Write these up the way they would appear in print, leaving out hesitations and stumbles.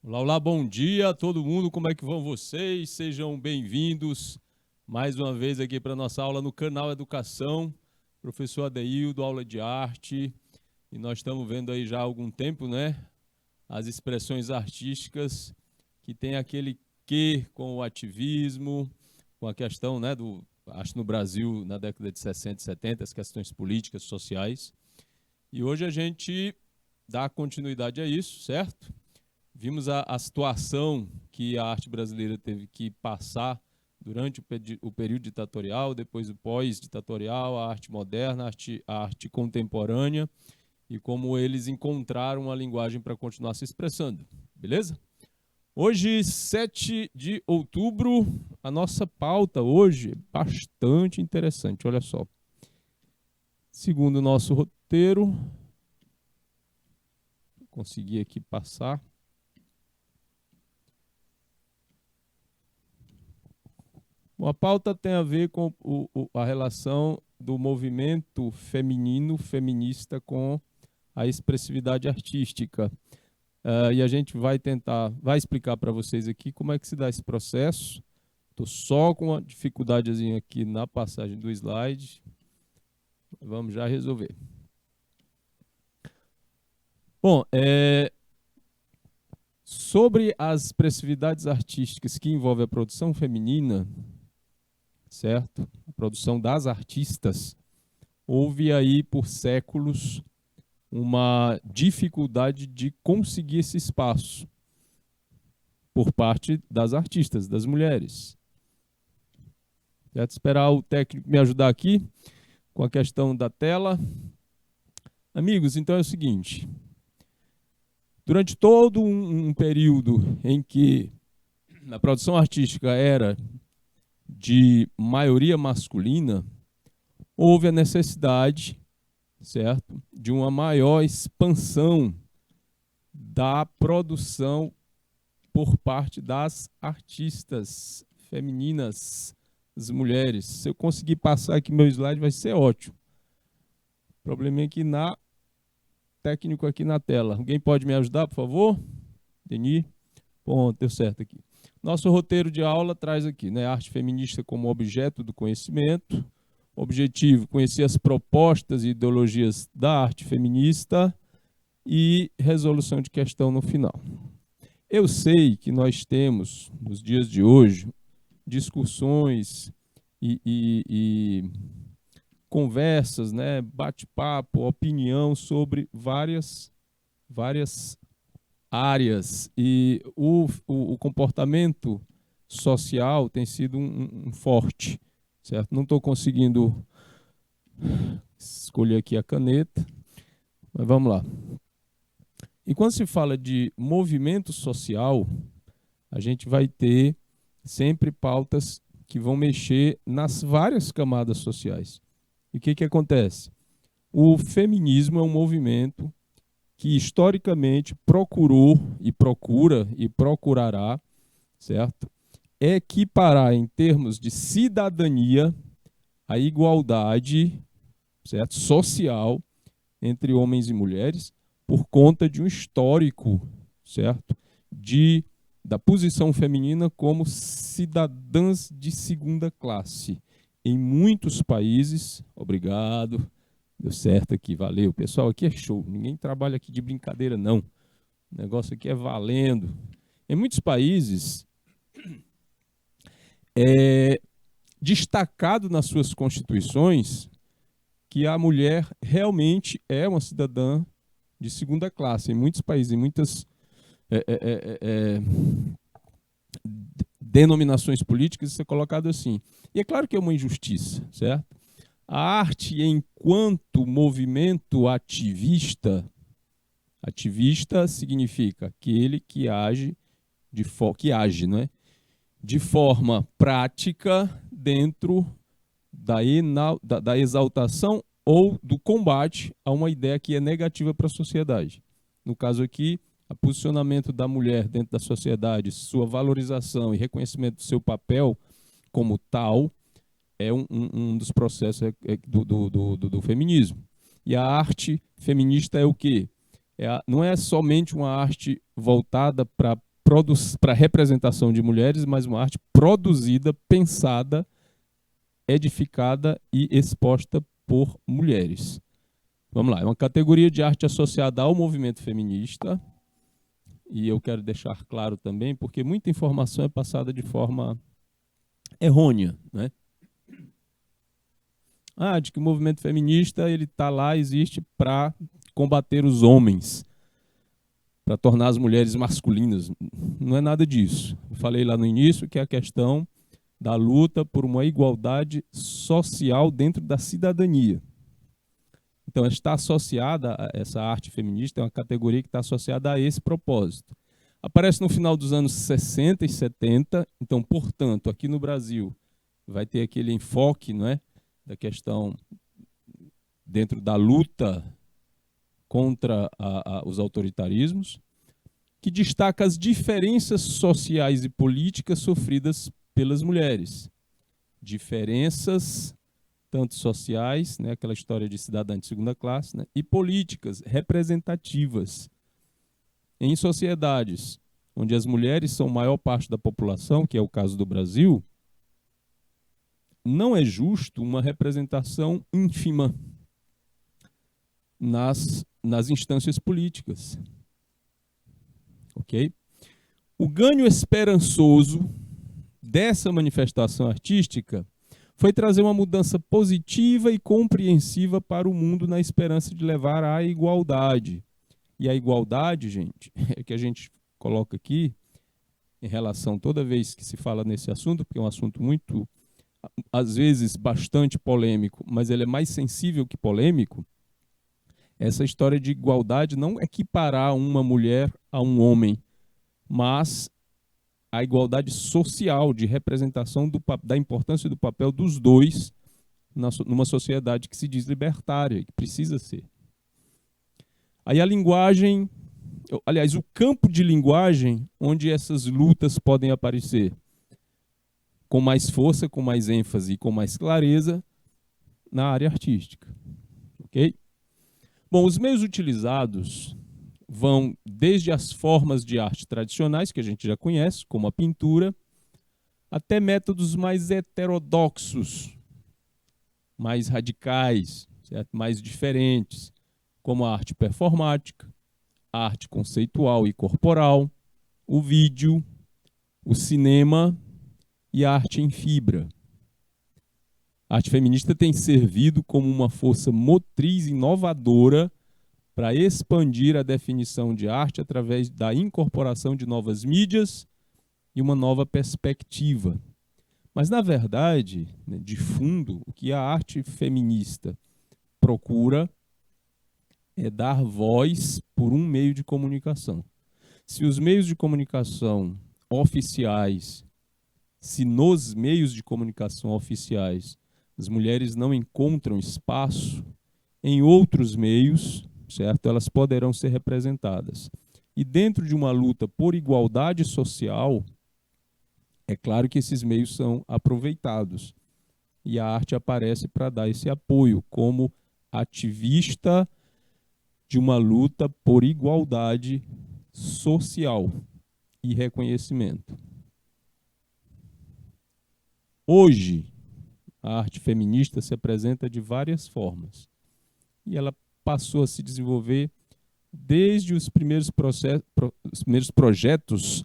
Olá, olá, bom dia a todo mundo, como é que vão vocês? Sejam bem-vindos mais uma vez aqui para a nossa aula no canal Educação, professor Adeildo, aula de arte, e nós estamos vendo aí já há algum tempo, né, as expressões artísticas que tem aquele quê com o ativismo, com a questão, né, acho no Brasil, na década de 60 e 70, as questões políticas, sociais, e hoje a gente dá continuidade a isso, certo? Vimos a situação que a arte brasileira teve que passar durante o período ditatorial, depois o pós-ditatorial, a arte moderna, a arte contemporânea, e como eles encontraram uma linguagem para continuar se expressando. Beleza? Hoje, 7 de outubro, a nossa pauta hoje é bastante interessante, olha só. Segundo o nosso roteiro, consegui aqui passar. Bom, a pauta tem a ver com a relação do movimento feminino, feminista, com a expressividade artística. E a gente vai explicar para vocês aqui como é que se dá esse processo. Estou só com uma dificuldadezinha aqui na passagem do slide. Vamos já resolver. Bom, sobre as expressividades artísticas que envolvem a produção feminina, certo? A produção das artistas, houve aí por séculos uma dificuldade de conseguir esse espaço por parte das artistas, das mulheres. Certo? Esperar o técnico me ajudar aqui com a questão da tela. Amigos, então é o seguinte, durante todo um período em que a produção artística era de maioria masculina, houve a necessidade, certo, de uma maior expansão da produção por parte das artistas femininas, as mulheres. Se eu conseguir passar aqui meu slide, vai ser ótimo. Probleminha aqui técnico aqui na tela. Alguém pode me ajudar, por favor? Denis? Ponto, deu certo aqui. Nosso roteiro de aula traz aqui, né, arte feminista como objeto do conhecimento. Objetivo, conhecer as propostas e ideologias da arte feminista e resolução de questão no final. Eu sei que nós temos, nos dias de hoje, discussões e conversas, né, bate-papo, opinião sobre várias áreas. E o comportamento social tem sido um forte, certo? Não estou conseguindo escolher aqui a caneta, mas vamos lá. E quando se fala de movimento social, a gente vai ter sempre pautas que vão mexer nas várias camadas sociais. E o que acontece? O feminismo é um movimento que historicamente procurou e procura e procurará, certo? Equiparar em termos de cidadania a igualdade, certo, social entre homens e mulheres, por conta de um histórico, certo, da posição feminina como cidadãs de segunda classe. Em muitos países, obrigado, deu certo aqui, valeu. Pessoal, aqui é show, ninguém trabalha aqui de brincadeira, não. O negócio aqui é valendo. Em muitos países, é destacado nas suas constituições que a mulher realmente é uma cidadã de segunda classe. Em muitos países, em muitas denominações políticas, isso é colocado assim. E é claro que é uma injustiça, certo? A arte, enquanto movimento ativista significa aquele que age de forma prática dentro da exaltação ou do combate a uma ideia que é negativa para a sociedade. No caso aqui, o posicionamento da mulher dentro da sociedade, sua valorização e reconhecimento do seu papel como tal, é um dos processos do feminismo. E a arte feminista é o quê? Não é somente uma arte voltada para para representação de mulheres, mas uma arte produzida, pensada, edificada e exposta por mulheres. Vamos lá, é uma categoria de arte associada ao movimento feminista, e eu quero deixar claro também, porque muita informação é passada de forma errônea, né? De que o movimento feminista ele está lá, existe para combater os homens, para tornar as mulheres masculinas. Não é nada disso. Eu falei lá no início que é a questão da luta por uma igualdade social dentro da cidadania. Então, está associada a essa arte feminista, é uma categoria que está associada a esse propósito. Aparece no final dos anos 60 e 70, então, portanto, aqui no Brasil, vai ter aquele enfoque, não é, da questão dentro da luta contra os autoritarismos, que destaca as diferenças sociais e políticas sofridas pelas mulheres. Diferenças tanto sociais, né, aquela história de cidadã de segunda classe, né, e políticas representativas. Em sociedades onde as mulheres são a maior parte da população, que é o caso do Brasil, não é justo uma representação ínfima nas instâncias políticas. Ok? O ganho esperançoso dessa manifestação artística foi trazer uma mudança positiva e compreensiva para o mundo na esperança de levar à igualdade. E a igualdade, gente, é que a gente coloca aqui em relação toda vez que se fala nesse assunto, porque é um assunto muito, às vezes, bastante polêmico, mas ele é mais sensível que polêmico. Essa história de igualdade não equiparar uma mulher a um homem, mas a igualdade social, de representação da importância do papel dos dois numa sociedade que se diz libertária, que precisa ser. Aí a linguagem, aliás, o campo de linguagem onde essas lutas podem aparecer com mais força, com mais ênfase e com mais clareza na área artística. Ok? Bom, os meios utilizados vão desde as formas de arte tradicionais, que a gente já conhece, como a pintura, até métodos mais heterodoxos, mais radicais, certo? Mais diferentes, como a arte performática, a arte conceitual e corporal, o vídeo, o cinema e a arte em fibra. A arte feminista tem servido como uma força motriz inovadora para expandir a definição de arte através da incorporação de novas mídias e uma nova perspectiva. Mas, na verdade, de fundo, o que a arte feminista procura é dar voz por um meio de comunicação. Se os meios de comunicação oficiais, se nos meios de comunicação oficiais as mulheres não encontram espaço, em outros meios, certo? Elas poderão ser representadas. E dentro de uma luta por igualdade social, é claro que esses meios são aproveitados. E a arte aparece para dar esse apoio como ativista de uma luta por igualdade social e reconhecimento. Hoje, a arte feminista se apresenta de várias formas. E ela passou a se desenvolver desde os primeiros projetos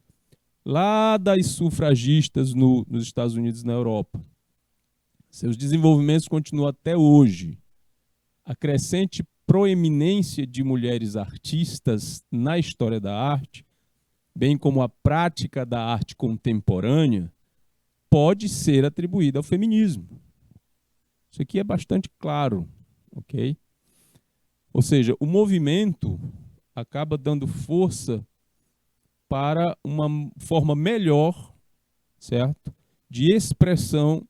lá das sufragistas nos Estados Unidos e na Europa. Seus desenvolvimentos continuam até hoje. A crescente proeminência de mulheres artistas na história da arte, bem como a prática da arte contemporânea, pode ser atribuída ao feminismo. Isso aqui é bastante claro, ok? Ou seja, o movimento acaba dando força para uma forma melhor, certo, de expressão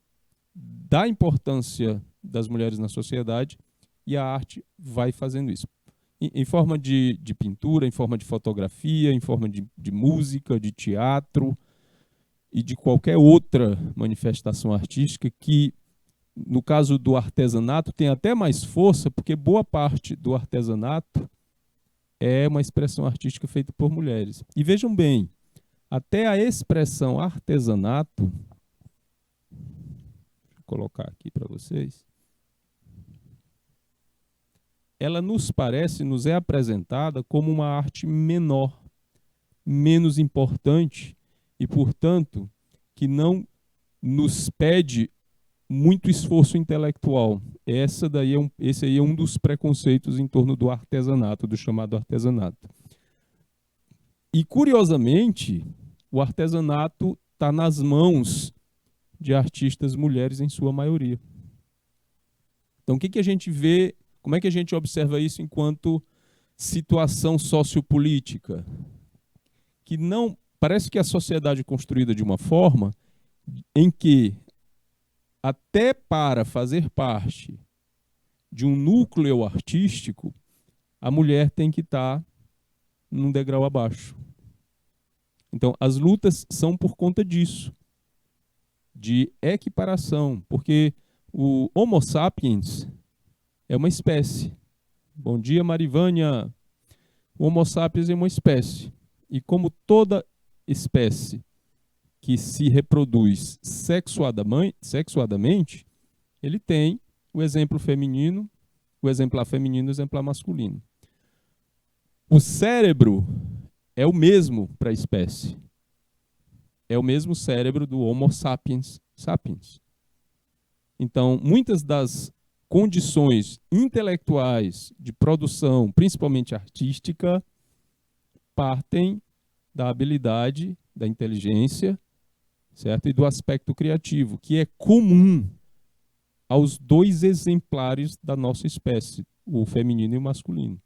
da importância das mulheres na sociedade, e a arte vai fazendo isso. Em forma de pintura, em forma de fotografia, em forma de música, de teatro e de qualquer outra manifestação artística que, no caso do artesanato, tem até mais força, porque boa parte do artesanato é uma expressão artística feita por mulheres. E vejam bem, Até a expressão artesanato, vou colocar aqui para vocês, ela nos é apresentada como uma arte menor, menos importante e, portanto, que não nos pede muito esforço intelectual. Esse aí é um dos preconceitos em torno do artesanato, do chamado artesanato. E, curiosamente, o artesanato está nas mãos de artistas mulheres em sua maioria. Então, o que a gente vê, como é que a gente observa isso enquanto situação sociopolítica? Que não, parece que a sociedade é construída de uma forma em que, até para fazer parte de um núcleo artístico, a mulher tem que estar num degrau abaixo. Então, as lutas são por conta disso, de equiparação, porque o Homo sapiens é uma espécie. Bom dia, Marivânia. O Homo sapiens é uma espécie. E como toda espécie que se reproduz sexuadamente, ele tem o exemplo feminino, o exemplar feminino e o exemplar masculino. O cérebro é o mesmo para a espécie. É o mesmo cérebro do Homo sapiens sapiens. Então, muitas das condições intelectuais de produção, principalmente artística, partem da habilidade, da inteligência, certo? E do aspecto criativo, que é comum aos dois exemplares da nossa espécie, o feminino e o masculino.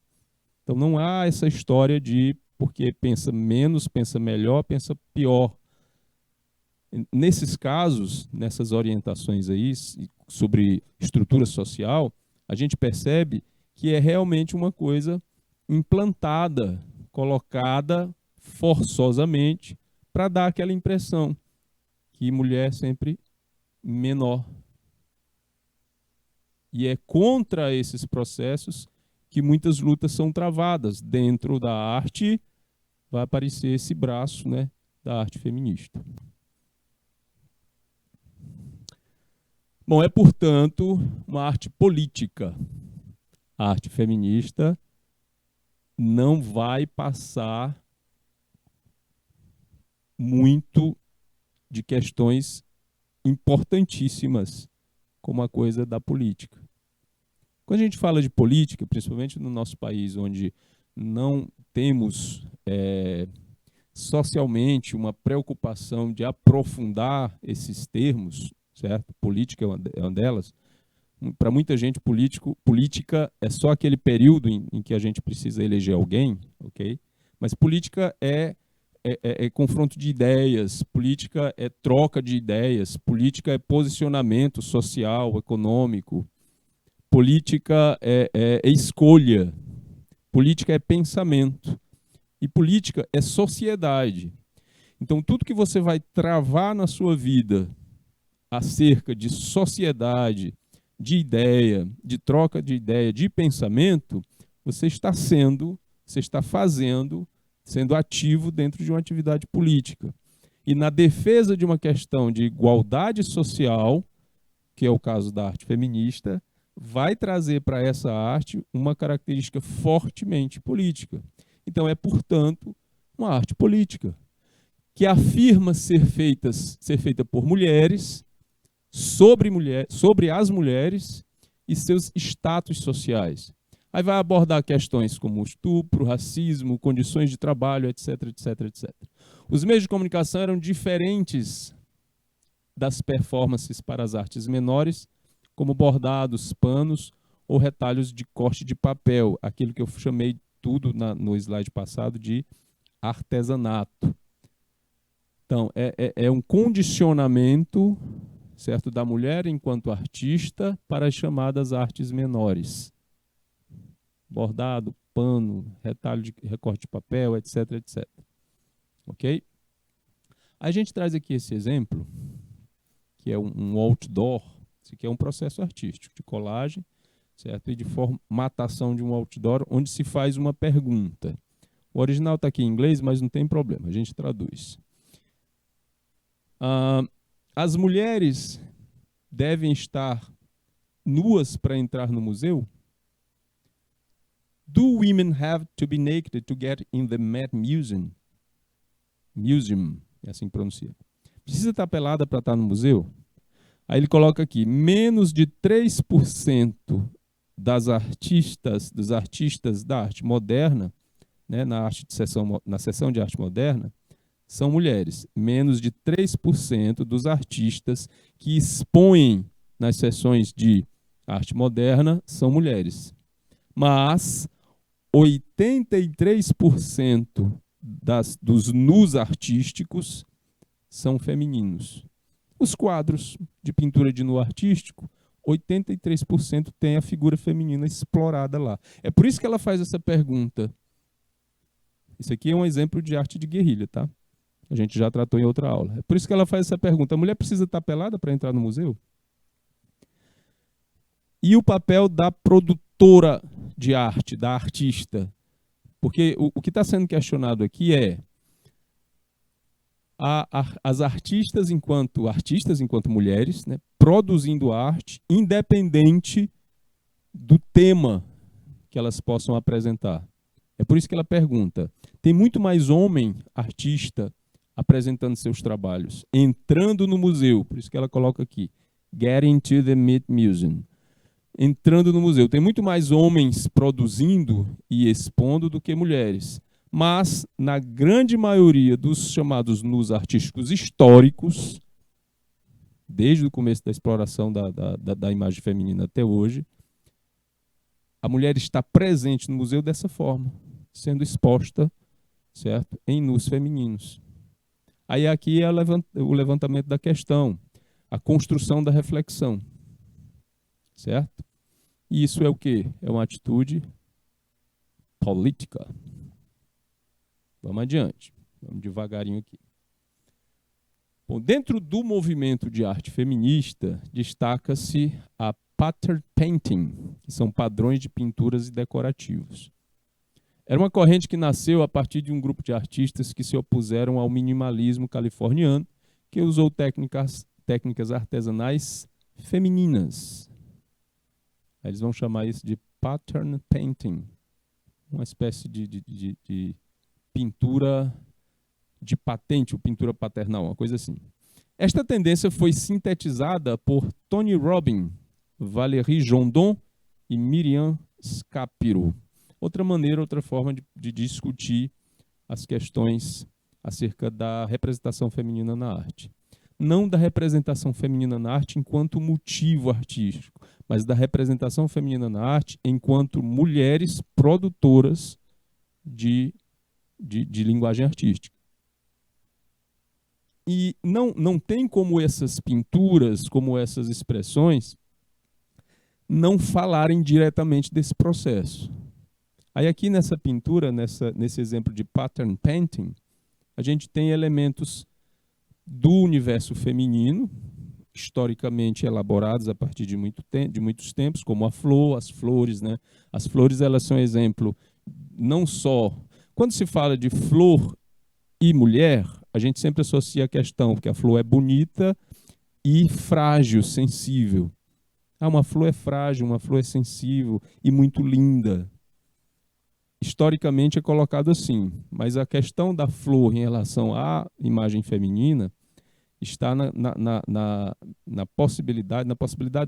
Então não há essa história de porque pensa menos, pensa melhor, pensa pior. Nesses casos, nessas orientações aí sobre estrutura social, a gente percebe que é realmente uma coisa implantada, colocada forçosamente para dar aquela impressão que mulher é sempre menor. E é contra esses processos que muitas lutas são travadas. Dentro da arte vai aparecer esse braço, né, da arte feminista. Bom, é, portanto, uma arte política. A arte feminista não vai passar muito de questões importantíssimas como a coisa da política. Quando a gente fala de política, principalmente no nosso país, onde não temos socialmente uma preocupação de aprofundar esses termos, certo? Política é uma delas. Para muita gente, política é só aquele período em que a gente precisa eleger alguém, ok? Mas política é confronto de ideias, política é troca de ideias, política é posicionamento social, econômico, política é escolha, política é pensamento e política é sociedade. Então, tudo que você vai travar na sua vida acerca de sociedade, de ideia, de troca de ideia, de pensamento, você está fazendo, sendo ativo dentro de uma atividade política. E na defesa de uma questão de igualdade social, que é o caso da arte feminista, vai trazer para essa arte uma característica fortemente política. Então é, portanto, uma arte política, que afirma ser feita por mulheres, sobre as mulheres e seus status sociais. Aí vai abordar questões como estupro, racismo, condições de trabalho, etc, etc, etc. Os meios de comunicação eram diferentes das performances para as artes menores, como bordados, panos ou retalhos de corte de papel, aquilo que eu chamei tudo no slide passado de artesanato. Então, é um condicionamento, certo, da mulher enquanto artista para as chamadas artes menores. Bordado, pano, retalho de recorte de papel, etc, etc. Ok? A gente traz aqui esse exemplo, que é um outdoor, isso aqui é um processo artístico de colagem, certo? E de formatação de um outdoor, onde se faz uma pergunta. O original está aqui em inglês, mas não tem problema, a gente traduz. Ah, as mulheres devem estar nuas para entrar no museu? Do women have to be naked to get in the Met Museum? Museum, é assim que pronuncia. Precisa estar pelada para estar no museu? Aí ele coloca aqui, menos de 3% dos artistas da arte moderna, né, na seção de arte moderna, são mulheres. Menos de 3% dos artistas que expõem nas seções de arte moderna são mulheres. Mas 83% dos nus artísticos são femininos. Os quadros de pintura de nu artístico, 83% tem a figura feminina explorada lá. É por isso que ela faz essa pergunta. Isso aqui é um exemplo de arte de guerrilha, tá? A gente já tratou em outra aula. É por isso que ela faz essa pergunta. A mulher precisa estar pelada para entrar no museu? E o papel da produtora de arte, da artista? Porque o que está sendo questionado aqui é as artistas enquanto mulheres, né, produzindo arte independente do tema que elas possam apresentar. É por isso que ela pergunta. Tem muito mais homem artista apresentando seus trabalhos, entrando no museu, por isso que ela coloca aqui, getting to the Met Museum. Entrando no museu. Tem muito mais homens produzindo e expondo do que mulheres. Mas, na grande maioria dos chamados nus artísticos históricos, desde o começo da exploração da imagem feminina até hoje, a mulher está presente no museu dessa forma, sendo exposta, certo, em nus femininos. Aí aqui é o levantamento da questão, a construção da reflexão, certo? E isso é o quê? É uma atitude política. Vamos adiante. Vamos devagarinho aqui. Bom, dentro do movimento de arte feminista, destaca-se a pattern painting, que são padrões de pinturas e decorativos. Era uma corrente que nasceu a partir de um grupo de artistas que se opuseram ao minimalismo californiano, que usou técnicas artesanais femininas. Aí eles vão chamar isso de pattern painting, uma espécie de pintura de patente, ou pintura paternal, uma coisa assim. Esta tendência foi sintetizada por Tony Robbins, Valérie Jondon e Miriam Schapiro. Outra maneira, outra forma de discutir as questões acerca da representação feminina na arte. Não da representação feminina na arte enquanto motivo artístico, mas da representação feminina na arte enquanto mulheres produtoras de linguagem artística. E não tem como essas pinturas, como essas expressões, não falarem diretamente desse processo. Aí aqui nessa pintura, nesse exemplo de pattern painting, a gente tem elementos do universo feminino, historicamente elaborados a partir de muitos tempos, como a flor, as flores, né? As flores, elas são exemplo não só... Quando se fala de flor e mulher, a gente sempre associa a questão, porque a flor é bonita e frágil, sensível. Uma flor é frágil, uma flor é sensível e muito linda. Historicamente é colocado assim, mas a questão da flor em relação à imagem feminina está na possibilidade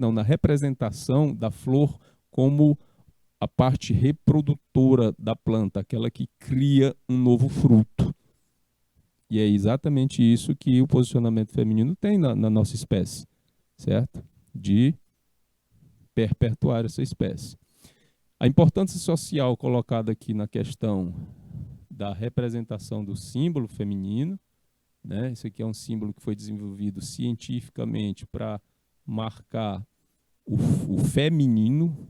não, na representação da flor como a parte reprodutora da planta, aquela que cria um novo fruto. E é exatamente isso que o posicionamento feminino tem na nossa espécie, certo? De perpetuar essa espécie. A importância social colocada aqui na questão da representação do símbolo feminino, né? Isso aqui é um símbolo que foi desenvolvido cientificamente para marcar o feminino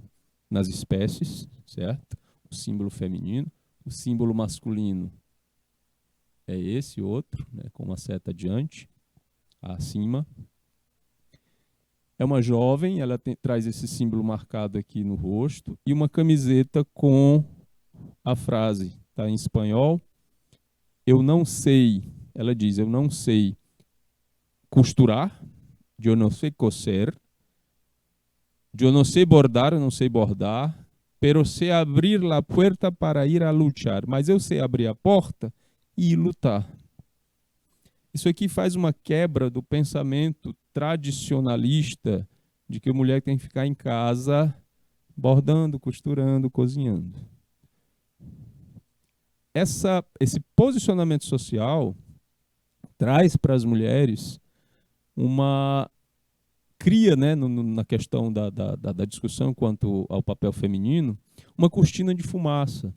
nas espécies, certo? O símbolo feminino. O símbolo masculino é esse outro, né? Com uma seta adiante, acima. É uma jovem, ela traz esse símbolo marcado aqui no rosto e uma camiseta com a frase, está em espanhol, eu não sei, ela diz, eu não sei costurar, eu não sei coser, eu não sei bordar, eu não sei bordar, pero sei abrir a porta para ir a lutar. Mas eu sei abrir a porta e ir lutar. Isso aqui faz uma quebra do pensamento tradicionalista de que a mulher tem que ficar em casa bordando, costurando, cozinhando. Esse posicionamento social traz para as mulheres cria, né, na questão da discussão quanto ao papel feminino, uma cortina de fumaça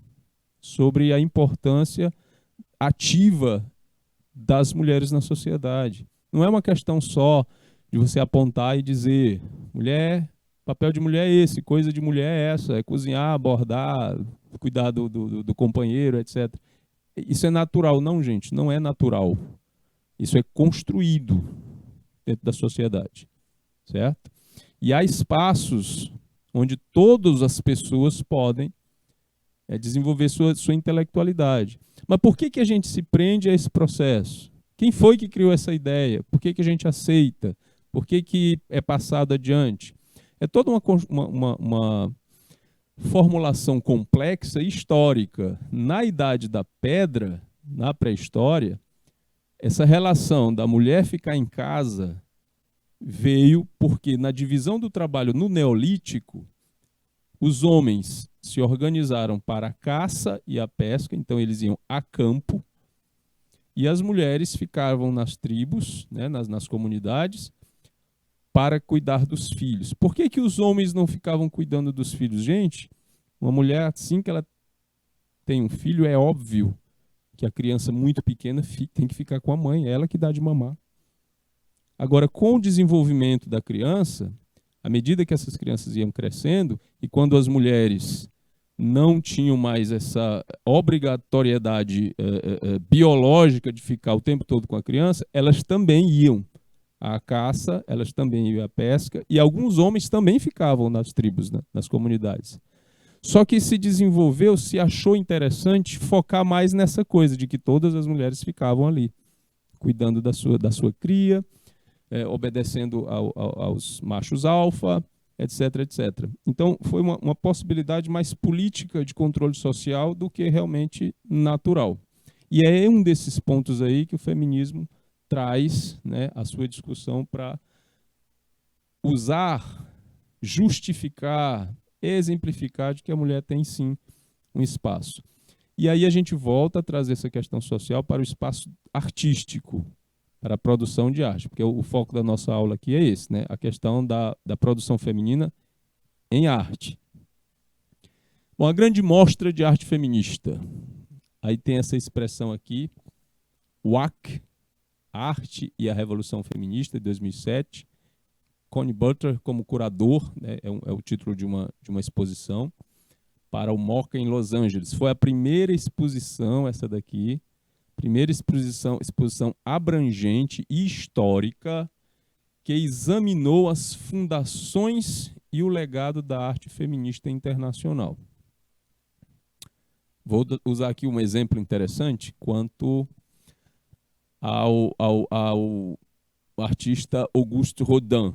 sobre a importância ativa das mulheres na sociedade. Não é uma questão só de você apontar e dizer, mulher, papel de mulher é esse, coisa de mulher é essa, é cozinhar, bordar, cuidar do companheiro, etc. Isso é natural. Não, gente, não é natural. Isso é construído dentro da sociedade, certo? E há espaços onde todas as pessoas podem desenvolver sua intelectualidade. Mas por que a gente se prende a esse processo? Quem foi que criou essa ideia? Por que a gente aceita? Por que é passado adiante? É toda uma formulação complexa e histórica. Na Idade da Pedra, na pré-história, essa relação da mulher ficar em casa veio porque na divisão do trabalho no Neolítico, os homens se organizaram para a caça e a pesca, então eles iam a campo, e as mulheres ficavam nas tribos, né, nas comunidades, para cuidar dos filhos. Por que os homens não ficavam cuidando dos filhos? Gente, uma mulher, assim que ela tem um filho, é óbvio que a criança muito pequena tem que ficar com a mãe, é ela que dá de mamar. Agora, com o desenvolvimento da criança, à medida que essas crianças iam crescendo, e quando as mulheres não tinham mais essa obrigatoriedade biológica de ficar o tempo todo com a criança, elas também iam à caça, elas também iam à pesca, e alguns homens também ficavam nas tribos, né, nas comunidades. Só que se desenvolveu, se achou interessante focar mais nessa coisa de que todas as mulheres ficavam ali, cuidando da sua cria, obedecendo aos machos alfa, etc, etc. Então, foi uma possibilidade mais política de controle social do que realmente natural. E é um desses pontos aí que o feminismo traz, né, a sua discussão para usar, justificar, exemplificar de que a mulher tem sim um espaço. E aí a gente volta a trazer essa questão social para o espaço artístico, para a produção de arte, porque o foco da nossa aula aqui é esse, né? A questão da produção feminina em arte. Bom, a grande mostra de arte feminista. Aí tem essa expressão aqui, WAC, Arte e a Revolução Feminista, de 2007. Connie Butler como curador, né? É o título de uma exposição, para o MoCA em Los Angeles. Foi a primeira exposição, essa daqui, primeira exposição abrangente e histórica que examinou as fundações e o legado da arte feminista internacional. Vou usar aqui um exemplo interessante quanto ao artista Auguste Rodin.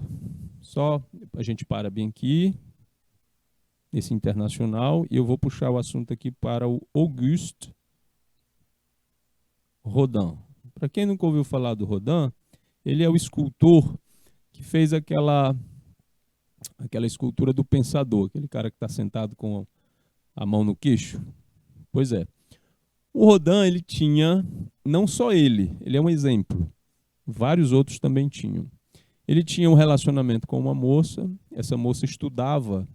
Só a gente para bem aqui, esse internacional, e eu vou puxar o assunto aqui para o Auguste Rodin. Para quem nunca ouviu falar do Rodin, ele é o escultor que fez aquela escultura do pensador, aquele cara que está sentado com a mão no queixo. Pois é. O Rodin, ele tinha, não só ele é um exemplo, vários outros também tinham. Ele tinha um relacionamento com uma moça, essa moça estudava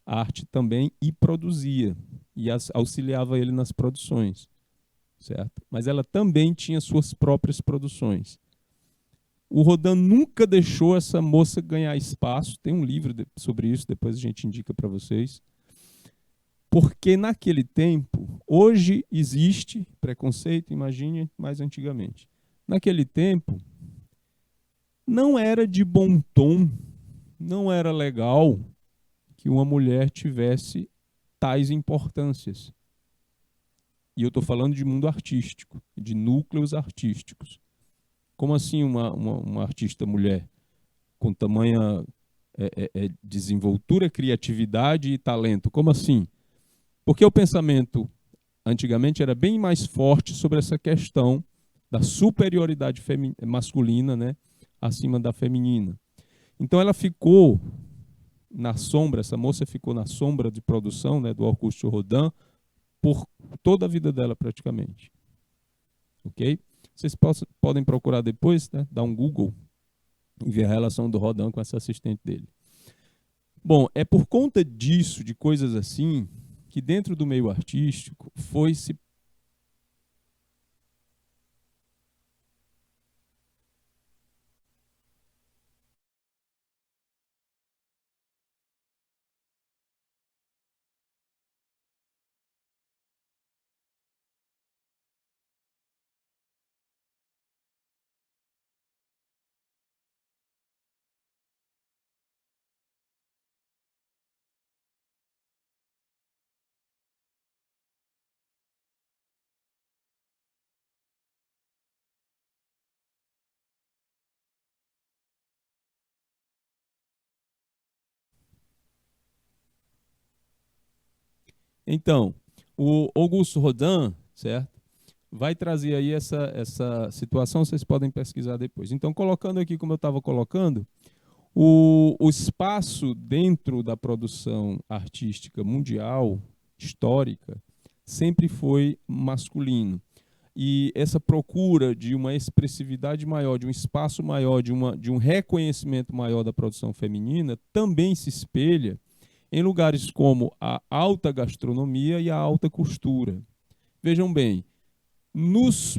arte também e produzia, e auxiliava ele nas produções, certo? Mas ela também tinha suas próprias produções. O Rodin nunca deixou essa moça ganhar espaço, tem um livro sobre isso, depois a gente indica para vocês, porque naquele tempo, hoje existe preconceito, imagine, mais antigamente. Naquele tempo, não era de bom tom, não era legal que uma mulher tivesse tais importâncias. E eu estou falando de mundo artístico, de núcleos artísticos. Como assim uma artista mulher com tamanha desenvoltura, criatividade e talento? Como assim? Porque o pensamento antigamente era bem mais forte sobre essa questão da superioridade masculina, né, acima da feminina. Então ela ficou na sombra, essa moça ficou na sombra de produção, né, do Auguste Rodin por toda a vida dela praticamente. Ok? Vocês podem procurar depois, né, dar um Google e ver a relação do Rodin com essa assistente dele. Bom, é por conta disso, de coisas assim, que dentro do meio artístico foi se Então, o Auguste Rodin, certo? Vai trazer aí essa situação, vocês podem pesquisar depois. Então, colocando aqui como eu estava colocando, o espaço dentro da produção artística mundial, histórica, sempre foi masculino. E essa procura de uma expressividade maior, de um espaço maior, de um reconhecimento maior da produção feminina, também se espelha em lugares como a alta gastronomia e a alta costura. Vejam bem, nos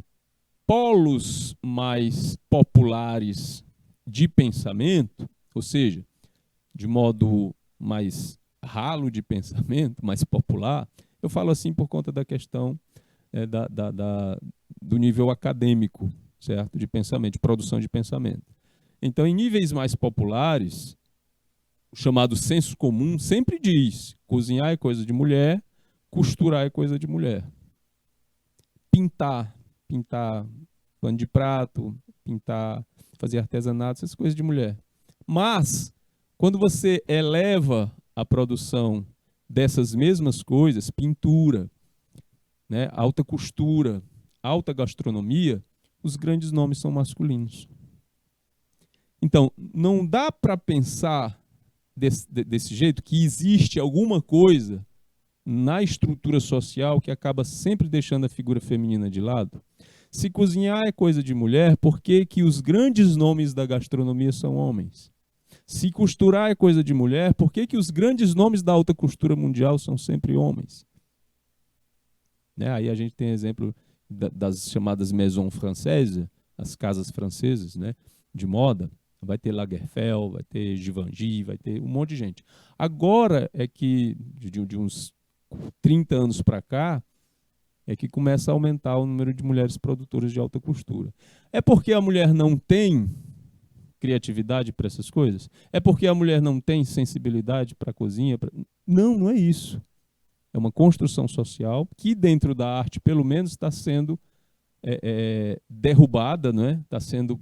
polos mais populares de pensamento, ou seja, de modo mais ralo de pensamento, mais popular, eu falo assim por conta da questão do nível acadêmico, certo? De pensamento, de produção de pensamento. Então, em níveis mais populares, o chamado senso comum sempre diz: cozinhar é coisa de mulher, costurar é coisa de mulher. Pintar pano de prato, pintar, fazer artesanato, essas coisas de mulher. Mas, quando você eleva a produção dessas mesmas coisas, pintura, né, alta costura, alta gastronomia, os grandes nomes são masculinos. Então, não dá para pensar desse jeito que existe alguma coisa na estrutura social que acaba sempre deixando a figura feminina de lado. Se cozinhar é coisa de mulher, por que que os grandes nomes da gastronomia são homens? Se costurar é coisa de mulher, por que que os grandes nomes da alta costura mundial são sempre homens? Né? Aí a gente tem exemplo das chamadas maisons françaises, as casas francesas, né, de moda. Vai ter Lagerfeld, vai ter Givenchy, vai ter um monte de gente. Agora é que, de uns 30 anos para cá, é que começa a aumentar o número de mulheres produtoras de alta costura. É porque a mulher não tem criatividade para essas coisas? É porque a mulher não tem sensibilidade para a cozinha? Não, não é isso. É uma construção social que, dentro da arte, pelo menos, está sendo derrubada, né? Está sendo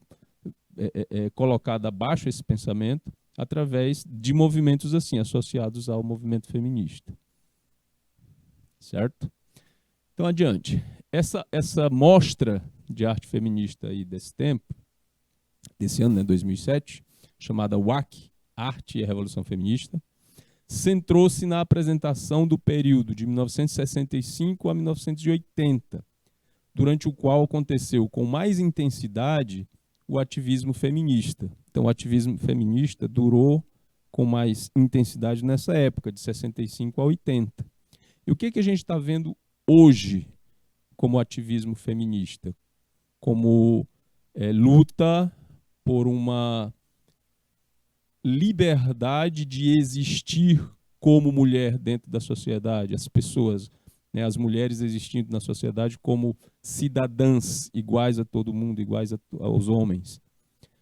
colocada abaixo esse pensamento através de movimentos assim, associados ao movimento feminista. Certo? Então, adiante. Essa mostra de arte feminista aí desse tempo, desse ano, né, 2007, chamada WAC, Arte e a Revolução Feminista, centrou-se na apresentação do período de 1965 a 1980, durante o qual aconteceu com mais intensidade o ativismo feminista. Então, o ativismo feminista durou com mais intensidade nessa época, de 65 a 80. E o que a gente está vendo hoje como ativismo feminista? Como luta por uma liberdade de existir como mulher dentro da sociedade, as pessoas, né, as mulheres existindo na sociedade como cidadãs iguais a todo mundo, iguais aos homens.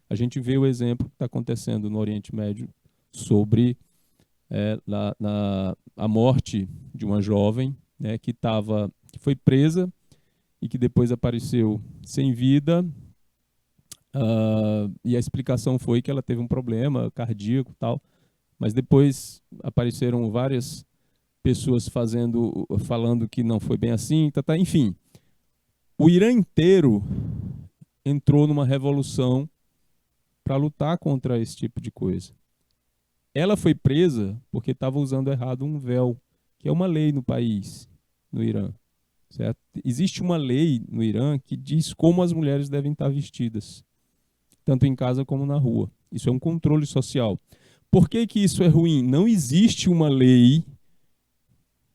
A gente vê o exemplo que está acontecendo no Oriente Médio sobre a morte de uma jovem, né, que foi presa e que depois apareceu sem vida, E a explicação foi que ela teve um problema cardíaco e tal, mas depois apareceram várias pessoas falando que não foi bem assim, enfim. O Irã inteiro entrou numa revolução para lutar contra esse tipo de coisa. Ela foi presa porque estava usando errado um véu, que é uma lei no país, no Irã. Certo? Existe uma lei no Irã que diz como as mulheres devem estar vestidas, tanto em casa como na rua. Isso é um controle social. Por que que isso é ruim? Não existe uma lei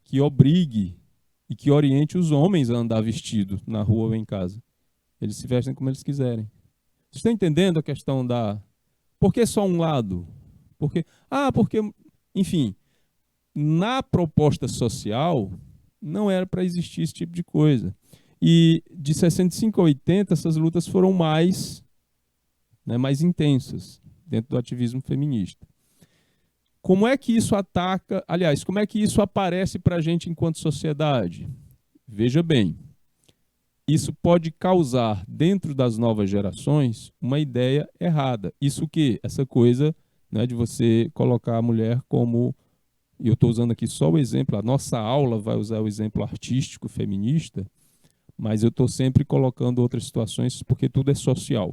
que obrigue e que oriente os homens a andar vestido na rua ou em casa. Eles se vestem como eles quiserem. Você está entendendo a questão da... Por que só um lado? Porque, enfim, na proposta social não era para existir esse tipo de coisa. E de 65 a 80, essas lutas foram mais intensas dentro do ativismo feminista. Como é que isso ataca, aliás, como é que isso aparece para a gente enquanto sociedade? Veja bem, isso pode causar dentro das novas gerações uma ideia errada. Isso que? Essa coisa, né, de você colocar a mulher como... E eu estou usando aqui só o exemplo, a nossa aula vai usar o exemplo artístico feminista, mas eu estou sempre colocando outras situações porque tudo é social.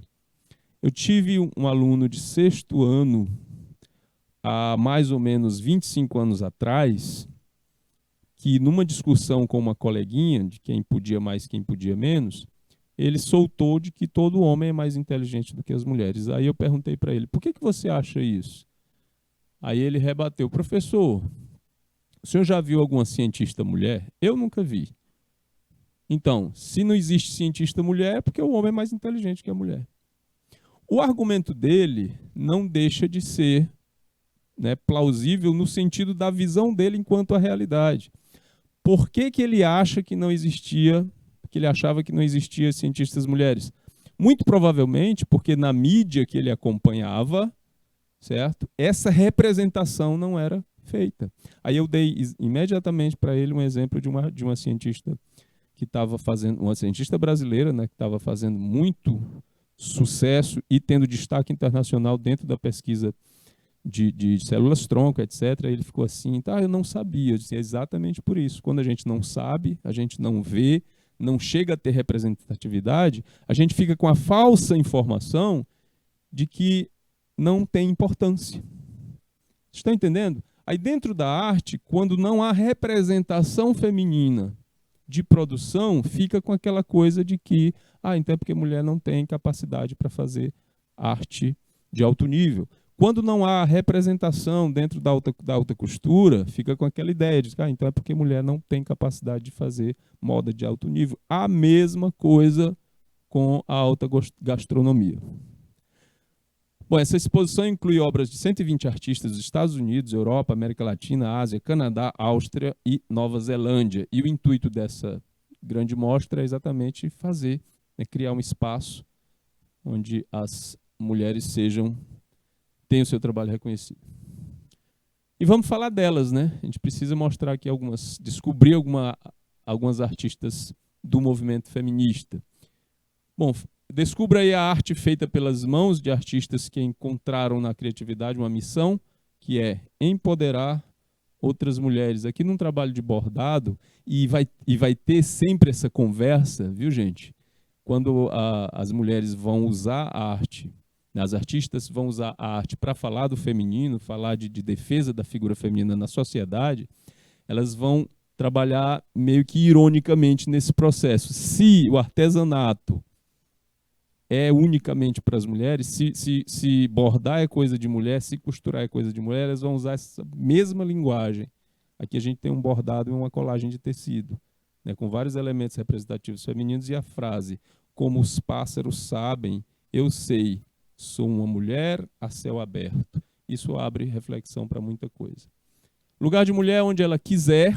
Eu tive um aluno de 6º ano, há mais ou menos 25 anos atrás, que numa discussão com uma coleguinha, de quem podia mais, quem podia menos, ele soltou de que todo homem é mais inteligente do que as mulheres. Aí eu perguntei para ele, por que você acha isso? Aí ele rebateu, professor, o senhor já viu alguma cientista mulher? Eu nunca vi. Então, se não existe cientista mulher, é porque o homem é mais inteligente que a mulher. O argumento dele não deixa de ser, né, plausível no sentido da visão dele enquanto a realidade. Por que que ele acha que não existia, que ele achava que não existia cientistas mulheres? Muito provavelmente porque na mídia que ele acompanhava, certo? Essa representação não era feita. Aí eu dei imediatamente para ele um exemplo de uma cientista que estava fazendo, uma cientista brasileira, né, que estava fazendo muito sucesso e tendo destaque internacional dentro da pesquisa de células-tronco, etc. Ele ficou assim, eu não sabia. Eu disse, é exatamente por isso. Quando a gente não sabe, a gente não vê, não chega a ter representatividade, a gente fica com a falsa informação de que não tem importância. Vocês estão entendendo? Aí dentro da arte, quando não há representação feminina de produção, fica com aquela coisa de que, então é porque mulher não tem capacidade para fazer arte de alto nível. Quando não há representação dentro da alta costura, fica com aquela ideia de que, então é porque mulher não tem capacidade de fazer moda de alto nível. A mesma coisa com a alta gastronomia. Bom, essa exposição inclui obras de 120 artistas dos Estados Unidos, Europa, América Latina, Ásia, Canadá, Áustria e Nova Zelândia. E o intuito dessa grande mostra é exatamente fazer, criar um espaço onde as mulheres tenham o seu trabalho reconhecido. E vamos falar delas, né? A gente precisa mostrar aqui descobrir algumas artistas do movimento feminista. Bom, descubra aí a arte feita pelas mãos de artistas que encontraram na criatividade uma missão, que é empoderar outras mulheres. Aqui num trabalho de bordado, e vai ter sempre essa conversa, viu, gente? Quando as mulheres vão usar a arte, as artistas vão usar a arte para falar do feminino, falar de defesa da figura feminina na sociedade, elas vão trabalhar meio que ironicamente nesse processo. Se o artesanato é unicamente para as mulheres, se bordar é coisa de mulher, se costurar é coisa de mulher, elas vão usar essa mesma linguagem. Aqui a gente tem um bordado e uma colagem de tecido, né, com vários elementos representativos femininos e a frase, como os pássaros sabem, eu sei, sou uma mulher a céu aberto. Isso abre reflexão para muita coisa. Lugar de mulher onde ela quiser.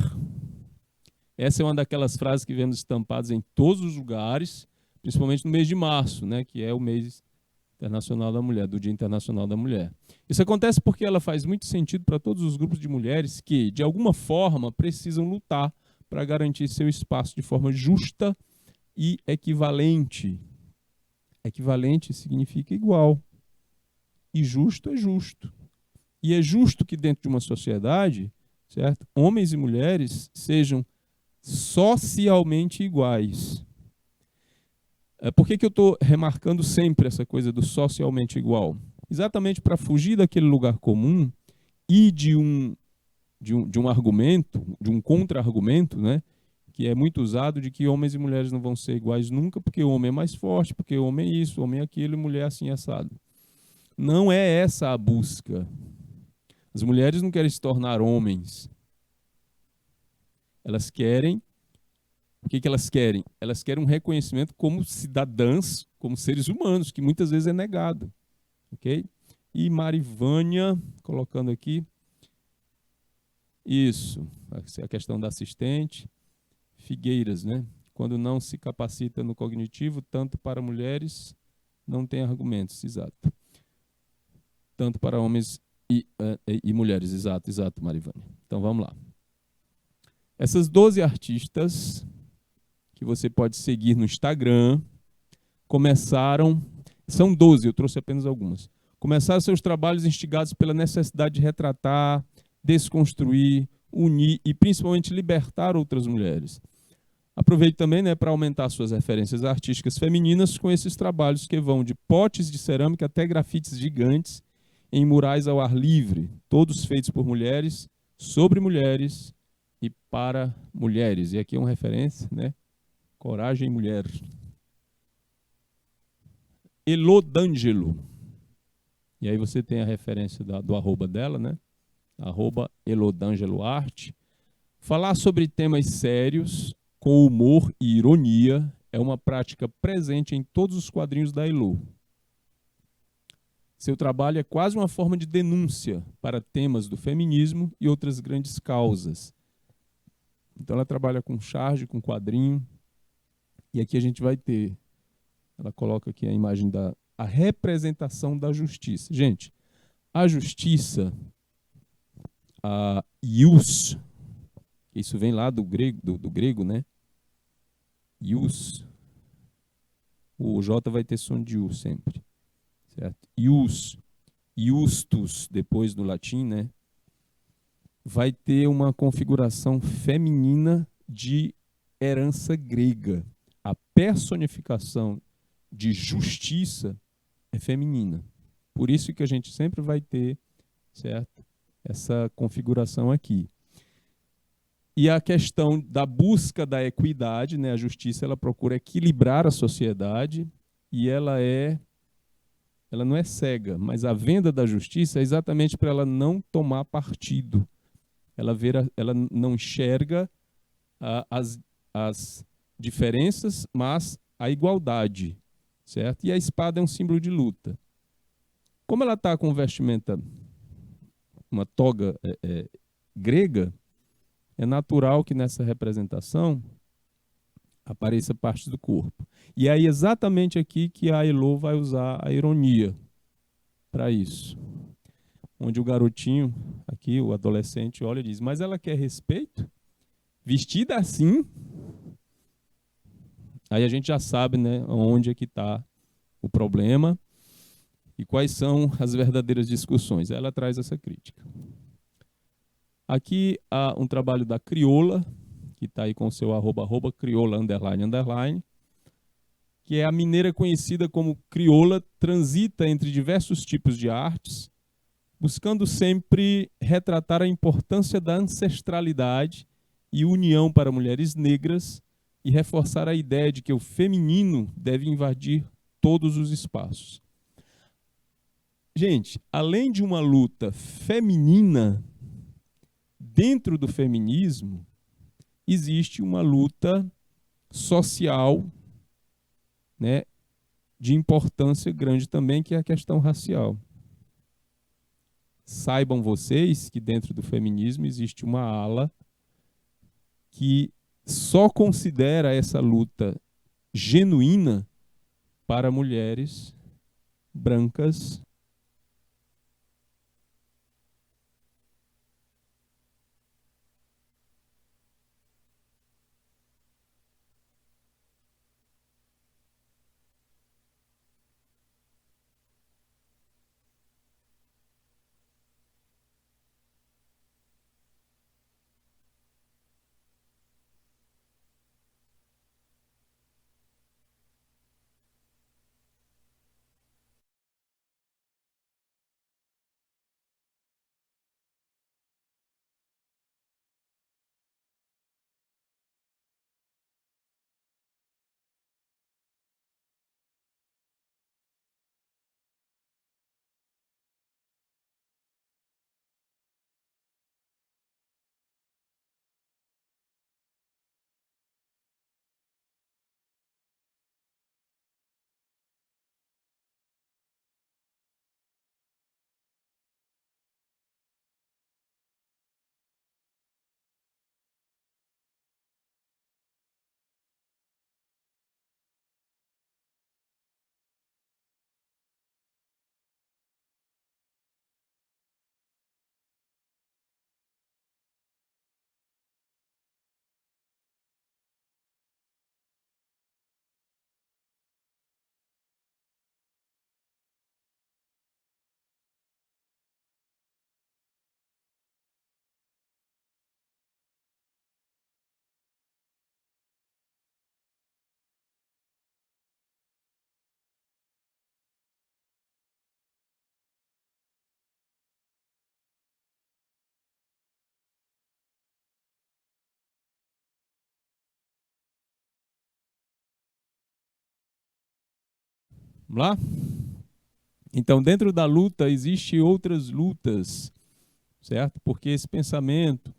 Essa é uma daquelas frases que vemos estampadas em todos os lugares, principalmente no mês de março, né, que é o mês internacional da mulher, do Dia Internacional da Mulher. Isso acontece porque ela faz muito sentido para todos os grupos de mulheres que, de alguma forma, precisam lutar para garantir seu espaço de forma justa e equivalente. Equivalente significa igual. E justo é justo. E é justo que dentro de uma sociedade, certo? Homens e mulheres sejam socialmente iguais. Por que eu estou remarcando sempre essa coisa do socialmente igual? Exatamente para fugir daquele lugar comum e de um argumento, de um contra-argumento, né? Que é muito usado de que homens e mulheres não vão ser iguais nunca, porque o homem é mais forte, porque o homem é isso, o homem é aquilo, e mulher assim assado. Não é essa a busca. As mulheres não querem se tornar homens. Elas querem... O que elas querem? Elas querem um reconhecimento como cidadãs, como seres humanos, que muitas vezes é negado. Ok? E Marivânia, colocando aqui, isso, a questão da assistente. Figueiras, né? Quando não se capacita no cognitivo, tanto para mulheres, não tem argumentos, exato. Tanto para homens e mulheres, exato, Marivânia. Então vamos lá. Essas 12 artistas que você pode seguir no Instagram começaram, são 12, eu trouxe apenas algumas. Começaram seus trabalhos instigados pela necessidade de retratar, desconstruir, unir e principalmente libertar outras mulheres. Aproveite também, né, para aumentar suas referências artísticas femininas com esses trabalhos que vão de potes de cerâmica até grafites gigantes em murais ao ar livre, todos feitos por mulheres, sobre mulheres e para mulheres. E aqui é uma referência, né? Coragem Mulher. Elodângelo. E aí você tem a referência do arroba dela, né? Arroba Elodângelo Arte. Falar sobre temas sérios, com humor e ironia, é uma prática presente em todos os quadrinhos da Elo. Seu trabalho é quase uma forma de denúncia para temas do feminismo e outras grandes causas. Então ela trabalha com charge, com quadrinho, e aqui a gente vai ter, ela coloca aqui a imagem da a representação da justiça. Gente, a justiça, a ius, isso vem lá do grego, né? Ius. O J vai ter som de U sempre. Certo? Ius, iustus, depois do latim, né? Vai ter uma configuração feminina de herança grega. A personificação de justiça é feminina. Por isso que a gente sempre vai ter, certo? Essa configuração aqui. E a questão da busca da equidade, né? A justiça, ela procura equilibrar a sociedade e ela não é cega, mas a venda da justiça é exatamente para ela não tomar partido. Ela não enxerga as diferenças, mas a igualdade, certo? E a espada é um símbolo de luta. Como ela está com vestimenta, uma toga grega, é natural que nessa representação apareça parte do corpo. E aí exatamente aqui que a Elo vai usar a ironia para isso. Onde o garotinho, aqui o adolescente, olha e diz, mas ela quer respeito? Vestida assim? Aí a gente já sabe, né, onde é que está o problema e quais são as verdadeiras discussões. Ela traz essa crítica. Aqui há um trabalho da Crioula, que está aí com o seu arroba crioula, __, que é a mineira conhecida como crioula, transita entre diversos tipos de artes, buscando sempre retratar a importância da ancestralidade e união para mulheres negras e reforçar a ideia de que o feminino deve invadir todos os espaços. Gente, além de uma luta feminina, dentro do feminismo, existe uma luta social, né, de importância grande também, que é a questão racial. Saibam vocês que dentro do feminismo existe uma ala que só considera essa luta genuína para mulheres brancas Vamos lá? Então, dentro da luta, existem outras lutas, certo? Porque esse pensamento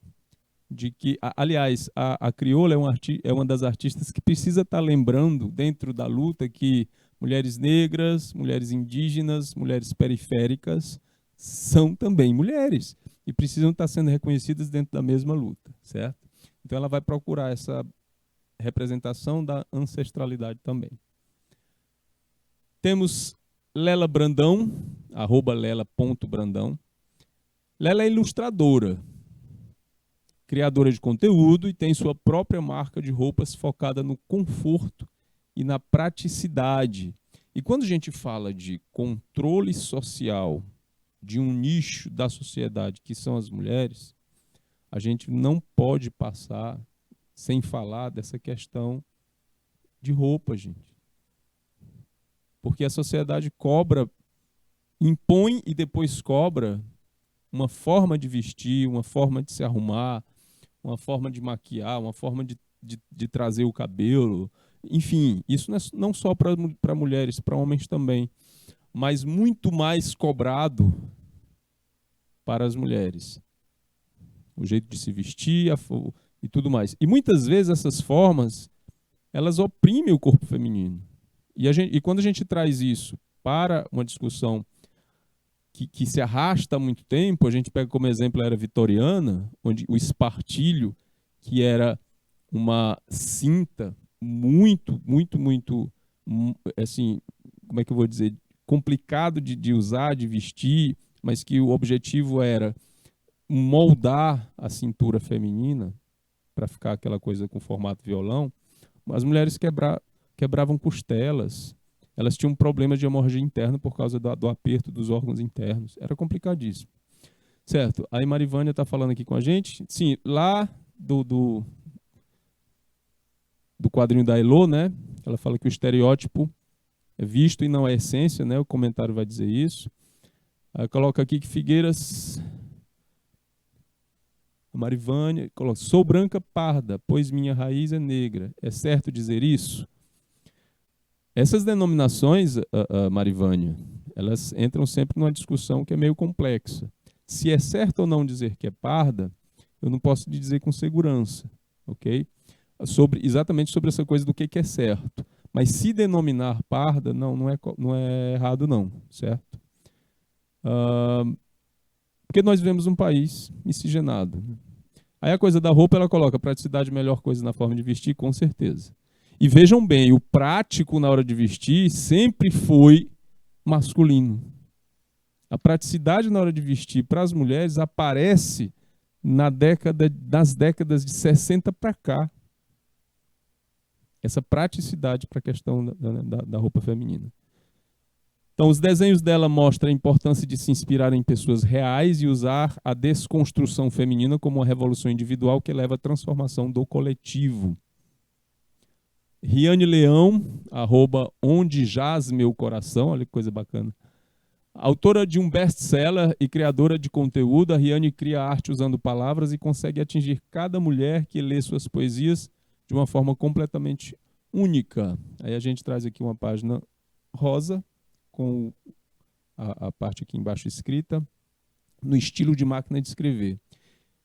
de que, aliás, a Crioula é uma das artistas que precisa estar lembrando, dentro da luta, que mulheres negras, mulheres indígenas, mulheres periféricas são também mulheres e precisam estar sendo reconhecidas dentro da mesma luta, certo? Então, ela vai procurar essa representação da ancestralidade também. Temos Lela Brandão, @lela.brandão. Lela é ilustradora, criadora de conteúdo e tem sua própria marca de roupas focada no conforto e na praticidade. E quando a gente fala de controle social de um nicho da sociedade que são as mulheres, a gente não pode passar sem falar dessa questão de roupa, gente. Porque a sociedade cobra, impõe e depois cobra uma forma de vestir, uma forma de se arrumar, uma forma de maquiar, uma forma de trazer o cabelo. Enfim, isso não só para mulheres, para homens também, mas muito mais cobrado para as mulheres. O jeito de se vestir e tudo mais. E muitas vezes essas formas, elas oprimem o corpo feminino. E quando a gente traz isso para uma discussão que se arrasta há muito tempo, a gente pega como exemplo a era vitoriana, onde o espartilho, que era uma cinta muito, assim, como é que eu vou dizer, complicado de usar, de vestir, mas que o objetivo era moldar a cintura feminina para ficar aquela coisa com formato violão. As mulheres quebravam costelas, elas tinham problemas de hemorragia interna por causa do aperto dos órgãos internos. Era complicadíssimo. Certo, aí Marivânia está falando aqui com a gente. Sim, lá do quadrinho da Elo, né? Ela fala que o estereótipo é visto e não é essência, né? O comentário vai dizer isso. Aí coloca aqui que Figueiras, a Marivânia, coloca, sou branca parda, pois minha raiz é negra. É certo dizer isso? Essas denominações, Marivânia, elas entram sempre numa discussão que é meio complexa. Se é certo ou não dizer que é parda, eu não posso dizer com segurança, ok? Exatamente sobre essa coisa do que é certo. Mas se denominar parda, não é errado não, certo? Porque nós vivemos um país miscigenado. Aí a coisa da roupa, ela coloca praticidade, melhor coisa na forma de vestir, com certeza. E vejam bem, o prático na hora de vestir sempre foi masculino. A praticidade na hora de vestir para as mulheres aparece nas décadas de 60 para cá. Essa praticidade para a questão da roupa feminina. Então, os desenhos dela mostram a importância de se inspirar em pessoas reais e usar a desconstrução feminina como uma revolução individual que leva à transformação do coletivo. Riane Leão, @onde jaz meu coração, olha que coisa bacana. Autora de um best-seller e criadora de conteúdo, a Riane cria arte usando palavras e consegue atingir cada mulher que lê suas poesias de uma forma completamente única. Aí a gente traz aqui uma página rosa, com a parte aqui embaixo escrita, no estilo de máquina de escrever.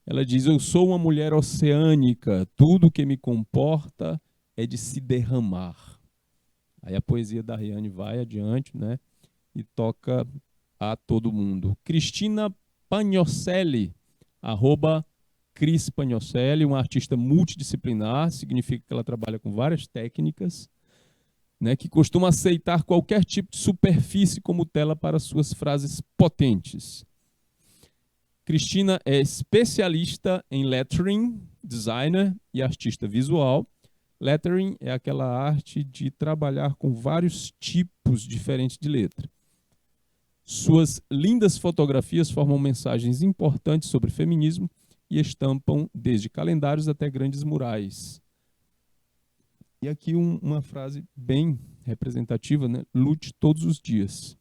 Ela diz, eu sou uma mulher oceânica, tudo que me comporta é de se derramar. Aí a poesia da Riane vai adiante, né? E toca a todo mundo. Cristina Pagnocelli, @Cris Pagnocelli, uma artista multidisciplinar, significa que ela trabalha com várias técnicas, né, que costuma aceitar qualquer tipo de superfície como tela para suas frases potentes. Cristina é especialista em lettering, designer e artista visual. Lettering é aquela arte de trabalhar com vários tipos diferentes de letra. Suas lindas fotografias formam mensagens importantes sobre feminismo e estampam desde calendários até grandes murais. E aqui uma frase bem representativa, né? Lute todos os dias.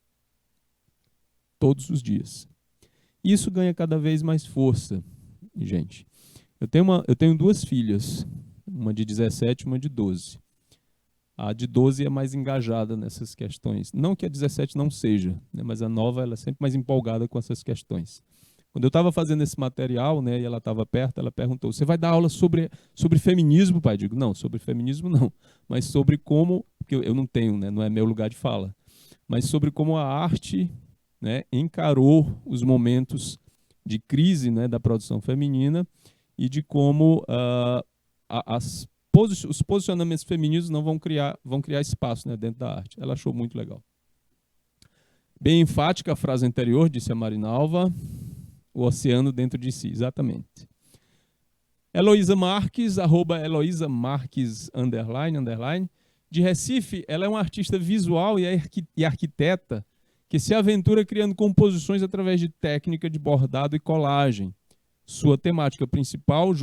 Todos os dias. Isso ganha cada vez mais força, gente. Eu tenho duas filhas, uma de 17 e uma de 12. A de 12 é mais engajada nessas questões. Não que a 17 não seja, né, mas a nova ela é sempre mais empolgada com essas questões. Quando eu estava fazendo esse material, né, e ela estava perto, ela perguntou: você vai dar aula sobre feminismo, pai? Eu digo: não, sobre feminismo não, mas sobre como, porque eu não tenho, né, não é meu lugar de fala, mas sobre como a arte, né, encarou os momentos de crise, né, da produção feminina e de como os posicionamentos femininos não vão criar espaço, né, dentro da arte. Ela achou muito legal. Bem enfática a frase anterior, disse a Marinalva. O oceano dentro de si, exatamente. Heloísa Marques, @Heloísa Marques, _, de Recife. Ela é uma artista visual e arquiteta que se aventura criando composições através de técnica de bordado e colagem. Sua temática principal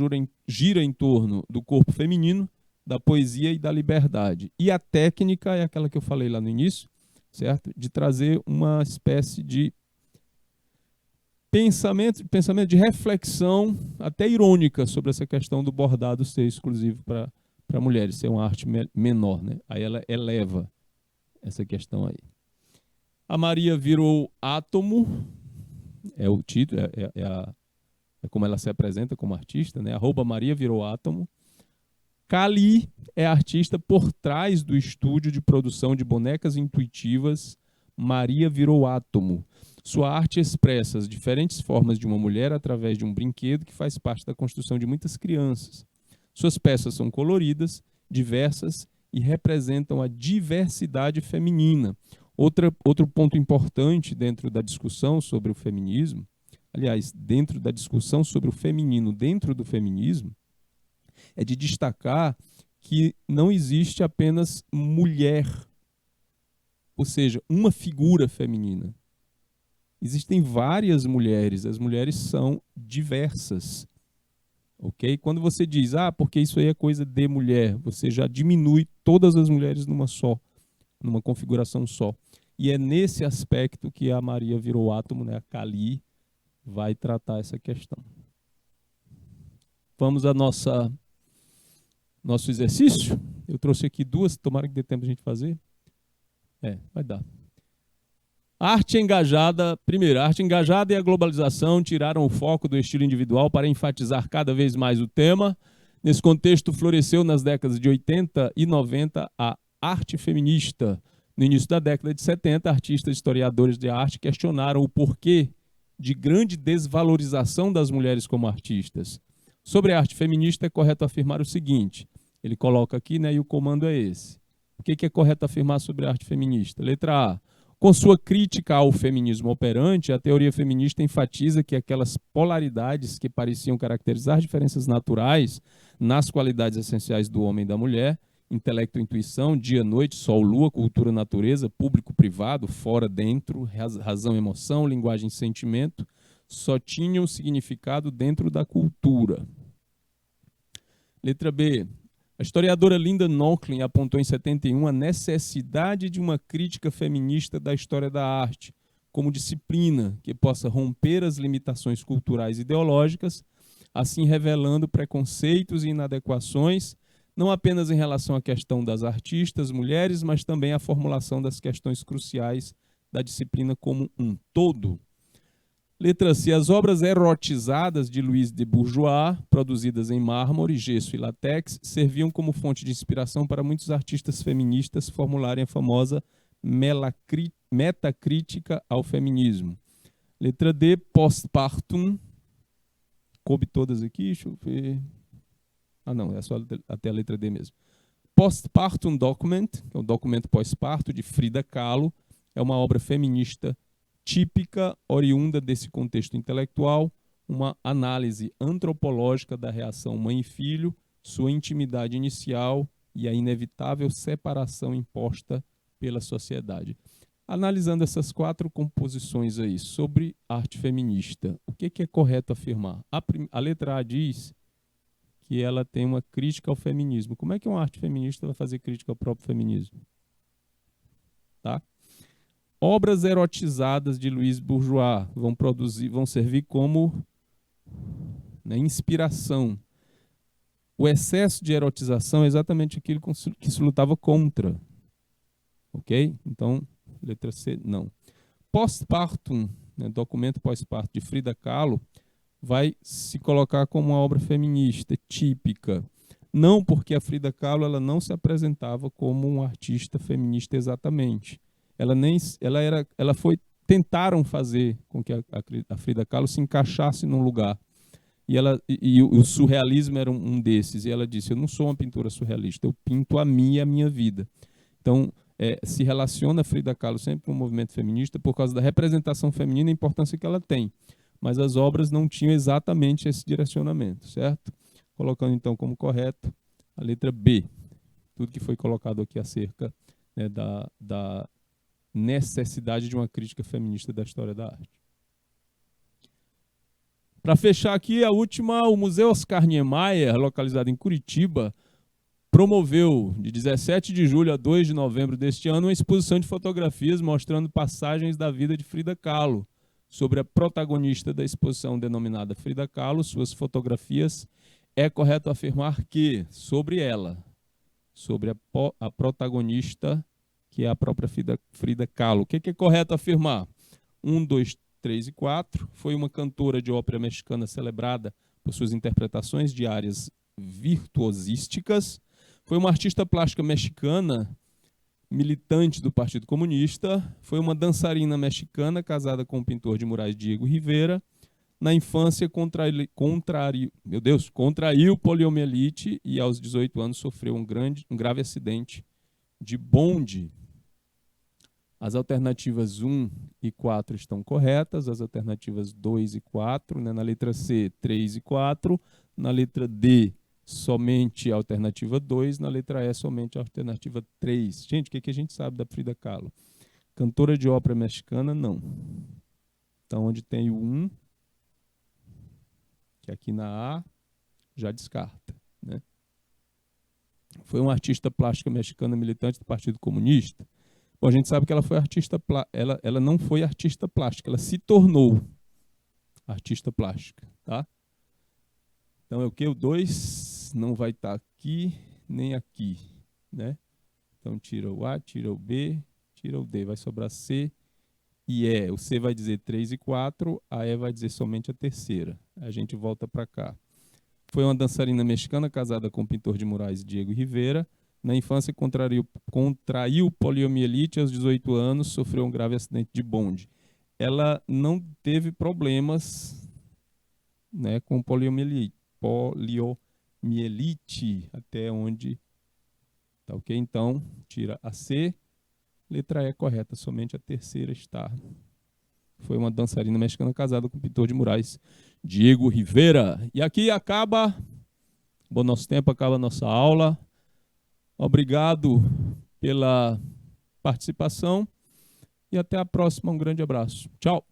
gira em torno do corpo feminino, da poesia e da liberdade. E a técnica é aquela que eu falei lá no início, certo? De trazer uma espécie de pensamento de reflexão até irônica sobre essa questão do bordado ser exclusivo para mulheres, ser uma arte menor, né? Aí ela eleva essa questão aí. A Maria virou átomo, é o título, é como ela se apresenta como artista, né? @Maria virou átomo. Kali é a artista por trás do estúdio de produção de bonecas intuitivas Maria virou átomo. Sua arte expressa as diferentes formas de uma mulher através de um brinquedo que faz parte da construção de muitas crianças. Suas peças são coloridas, diversas e representam a diversidade feminina. Outro ponto importante dentro da discussão sobre o feminismo, aliás, dentro da discussão sobre o feminino dentro do feminismo, é de destacar que não existe apenas mulher, ou seja, uma figura feminina. Existem várias mulheres, as mulheres são diversas. Ok? Quando você diz, porque isso aí é coisa de mulher, você já diminui todas as mulheres numa configuração só. E é nesse aspecto que a Maria virou átomo, né? A Kali vai tratar essa questão. Vamos a nosso exercício? Eu trouxe aqui duas, tomara que dê tempo de a gente fazer. Vai dar. Arte engajada. Primeiro, a arte engajada e a globalização tiraram o foco do estilo individual para enfatizar cada vez mais o tema. Nesse contexto, floresceu nas décadas de 80 e 90 a arte feminista. No início da década de 70, artistas e historiadores de arte questionaram o porquê de grande desvalorização das mulheres como artistas. Sobre a arte feminista, é correto afirmar o seguinte, ele coloca aqui, né, e o comando é esse. O que é correto afirmar sobre a arte feminista? Letra A. Com sua crítica ao feminismo operante, a teoria feminista enfatiza que aquelas polaridades que pareciam caracterizar diferenças naturais nas qualidades essenciais do homem e da mulher, intelecto e intuição, dia, noite, sol, lua, cultura, natureza, público, privado, fora, dentro, razão, emoção, linguagem, sentimento, só tinham significado dentro da cultura. Letra B. A historiadora Linda Nochlin apontou em 71 a necessidade de uma crítica feminista da história da arte, como disciplina que possa romper as limitações culturais e ideológicas, assim revelando preconceitos e inadequações, não apenas em relação à questão das artistas mulheres, mas também à formulação das questões cruciais da disciplina como um todo. Letra C. As obras erotizadas de Louise de Bourgeois, produzidas em mármore, gesso e látex, serviam como fonte de inspiração para muitos artistas feministas formularem a famosa metacrítica ao feminismo. Letra D. Postpartum. Coube todas aqui, deixa eu ver. Não, é só até a letra D mesmo. Postpartum Document, que é o documento pós-parto, de Frida Kahlo, é uma obra feminista típica, oriunda desse contexto intelectual, uma análise antropológica da reação mãe e filho, sua intimidade inicial e a inevitável separação imposta pela sociedade. Analisando essas 4 composições aí sobre arte feminista, o que é correto afirmar? A letra A diz que ela tem uma crítica ao feminismo. Como é que uma arte feminista vai fazer crítica ao próprio feminismo? Tá? Obras erotizadas de Louise Bourgeois vão servir como, né, inspiração. O excesso de erotização é exatamente aquilo que se lutava contra. Ok? Então, letra C, não. Postpartum, né, documento pós-parto de Frida Kahlo, vai se colocar como uma obra feminista típica. Não porque a Frida Kahlo ela não se apresentava como uma artista feminista exatamente. Tentaram fazer com que a Frida Kahlo se encaixasse num lugar. E o surrealismo era um desses. E ela disse, eu não sou uma pintora surrealista, eu pinto a minha vida. Então, se relaciona a Frida Kahlo sempre com o movimento feminista por causa da representação feminina e a importância que ela tem. Mas as obras não tinham exatamente esse direcionamento, certo? Colocando então como correto a letra B. Tudo que foi colocado aqui acerca, né, da necessidade de uma crítica feminista da história da arte. Para fechar aqui, a última, o Museu Oscar Niemeyer, localizado em Curitiba, promoveu, de 17 de julho a 2 de novembro deste ano, uma exposição de fotografias mostrando passagens da vida de Frida Kahlo. Sobre a protagonista da exposição denominada Frida Kahlo, suas fotografias, é correto afirmar que, sobre ela, sobre a protagonista, que é a própria Frida Kahlo, o que é correto afirmar? 1, 2, 3 e 4. Foi uma cantora de ópera mexicana celebrada por suas interpretações de áreas virtuosísticas. Foi uma artista plástica mexicana, militante do Partido Comunista. Foi uma dançarina mexicana casada com o pintor de murais Diego Rivera. Na infância, contraiu poliomielite e aos 18 anos sofreu um grave acidente de bonde. As alternativas 1 e 4 estão corretas, as alternativas 2 e 4, né? Na letra C, 3 e 4, na letra D, somente a alternativa 2, na letra E, somente a alternativa 3. Gente, o que a gente sabe da Frida Kahlo? Cantora de ópera mexicana, não. Então, onde tem o 1, que aqui na A, já descarta, né? Foi uma artista plástica mexicana militante do Partido Comunista. Bom, a gente sabe que ela foi ela não foi artista plástica, ela se tornou artista plástica, tá? Então é o que? O 2 não vai estar aqui nem aqui, né? Então tira o A, tira o B, tira o D, vai sobrar C e E. O C vai dizer 3 e 4, a E vai dizer somente a terceira. A gente volta para cá. Foi uma dançarina mexicana casada com o pintor de murais Diego Rivera. Na infância, contraiu poliomielite aos 18 anos, sofreu um grave acidente de bonde. Ela não teve problemas, né, com poliomielite, até onde... Tá ok? Então, tira a C, letra E correta, somente a terceira está. Foi uma dançarina mexicana casada com o pintor de murais Diego Rivera. E aqui acaba, bom, nosso tempo, acaba a nossa aula. Obrigado pela participação e até a próxima. Um grande abraço. Tchau.